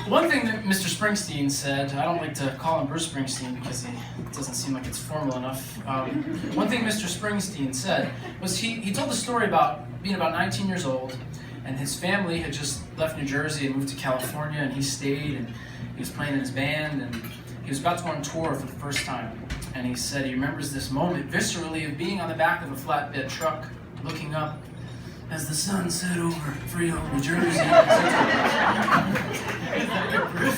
One thing that Mr. Springsteen said, I don't like to call him Bruce Springsteen because it doesn't seem like it's formal enough. One thing Mr. Springsteen said was he told a story about being about 19 years old, and his family had just left New Jersey and moved to California, and he stayed, and he was playing in his band, and he was about to go on tour for the first time. And he said he remembers this moment viscerally of being on the back of a flatbed truck, looking up as the sun set over Freehold, New Jersey. That's not Bruce.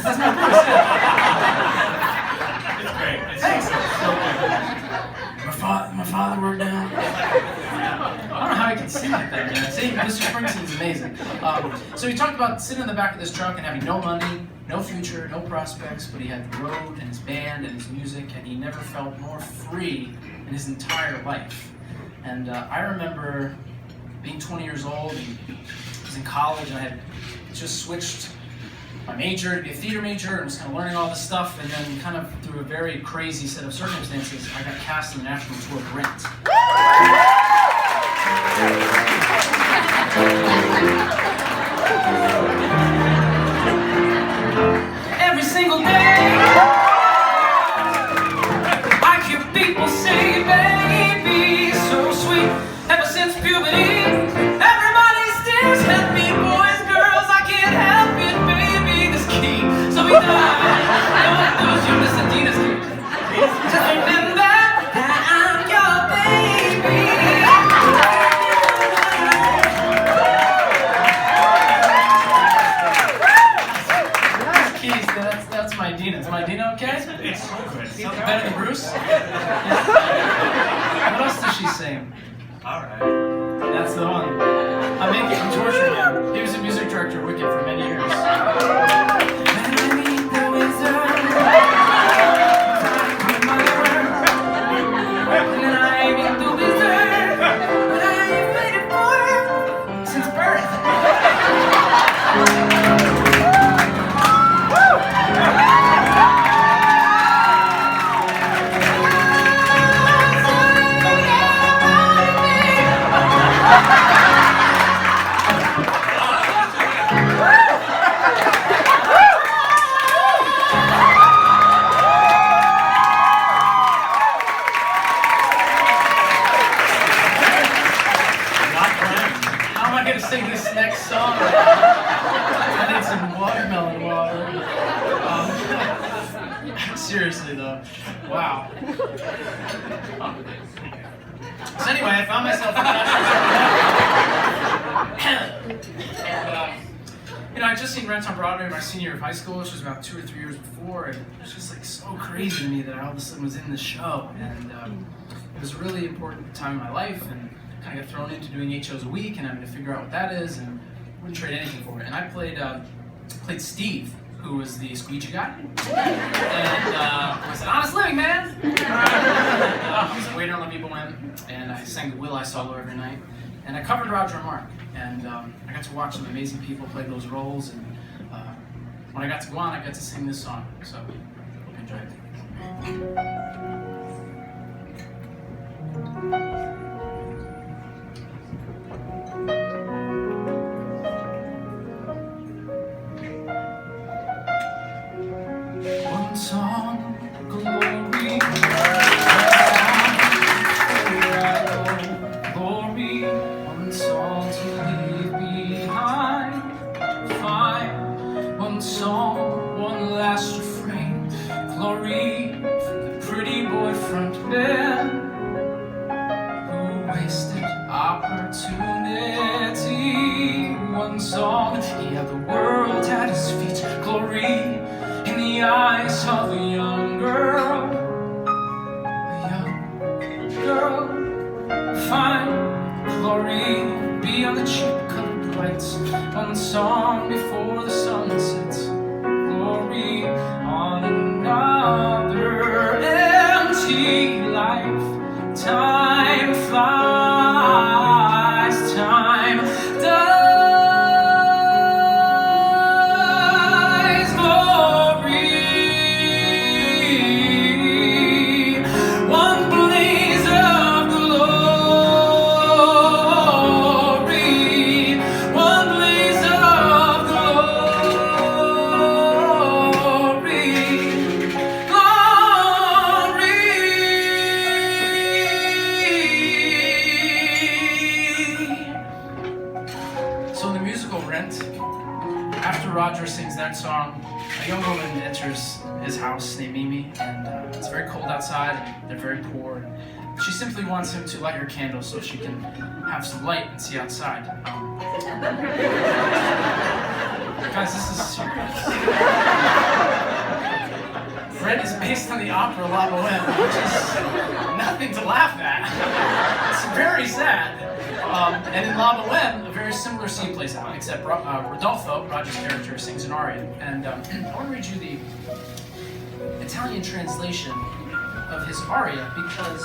It's great. Thanks. My father worked down. I don't know how he can sing like that, man. See, Mr. Springsteen's amazing. So he talked about sitting in the back of this truck and having no money, no future, no prospects, but he had the road and his band and his music, and he never felt more free in his entire life. And I remember being 20 years old, and I was in college, and I had just switched my major to be a theater major, and was kind of learning all this stuff, and then kind of through a very crazy set of circumstances, I got cast in the national tour of Rent. Every single day, I hear people say, baby, so sweet. Ever since puberty, everybody stares at me, boys, girls, I can't help it, baby, this key. So we died, don't lose your Miss Adina's key. Just remember that I'm your baby. Keys, that's my Dina. Is my Dina okay? It's so good. It's Something better than Bruce? What else does she sing? Alright. That's the one. I'm torturing him. He was a music director at Wicked for many years. Since birth. Sing this next song. I need some watermelon water. Seriously though, wow. So anyway, I found myself and I just seen Rent on Broadway my senior year of high school, which was about 2 or 3 years before, and it was just like so crazy to me that I all of a sudden was in this show, and it was a really important time in my life, and kind of got thrown into doing 8 shows a week and having to figure out what that is, and wouldn't trade anything for it. And I played Steve, who was the squeegee guy, and was an honest living man. I was a waiter on the Bohème, and I sang the Will I solo every night, and I covered Roger and Mark, and I got to watch some amazing people play those roles, and when I got to go on, I got to sing this song. So hope you enjoy it. One song of glory, one song to leave behind. Fine, one song, one last refrain. Glory from the pretty boy front man who wasted opportunity. One song, he had the world at his feet. Glory in the eyes of a young girl, fine glory beyond the cheap colored lights. One song before the sun sets, glory on another empty life. Time flies, time does. musical Rent, after Roger sings that song, a young woman enters his house named Mimi, and it's very cold outside, and they're very poor. And she simply wants him to light her candle so she can have some light and see outside. Guys, this is serious. Rent is based on the opera La Bohème, which is nothing to laugh at. It's very sad. And in La Bohème, a very similar scene plays out, except Rodolfo, Roger's character, sings an aria. And I want to read you the Italian translation of his aria because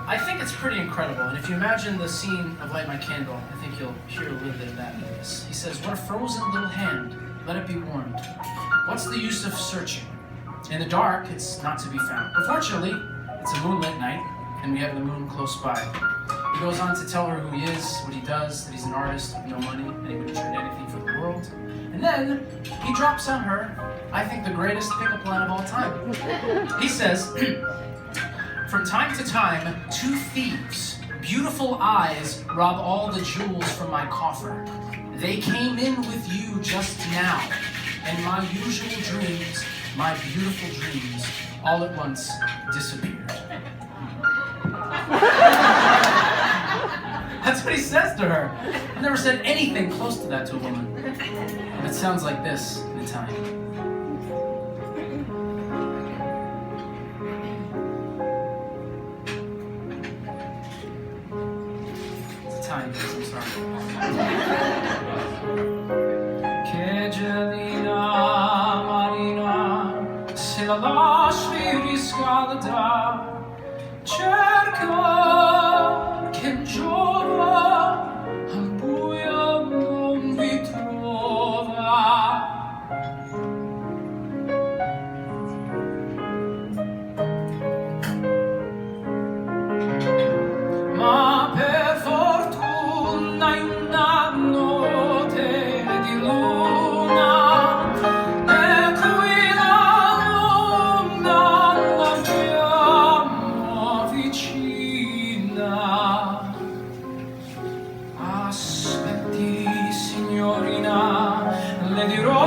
I think it's pretty incredible. And if you imagine the scene of Light My Candle, I think you'll hear a little bit of that in this. He says, "What a frozen little hand, let it be warmed. What's the use of searching? In the dark, it's not to be found. But fortunately, it's a moonlit night, and we have the moon close by." He goes on to tell her who he is, what he does, that he's an artist with no money, and he would trade anything for the world. And then he drops on her, I think, the greatest pickup line of all time. He says, "From time to time, two thieves, beautiful eyes, rob all the jewels from my coffer. They came in with you just now, and my usual dreams, my beautiful dreams, all at once disappeared." That's what he says to her. I've never said anything close to that to a woman. And it sounds like this in Italian. It's Italian, guys, I'm sorry. Che gelida manina, se la lasci riscaldar, cerca che giova al buio non vi trova. Ma per fortuna in una notte di luna, e qui la luna l'abbiamo vicina. Aspetti, signorina, le dirò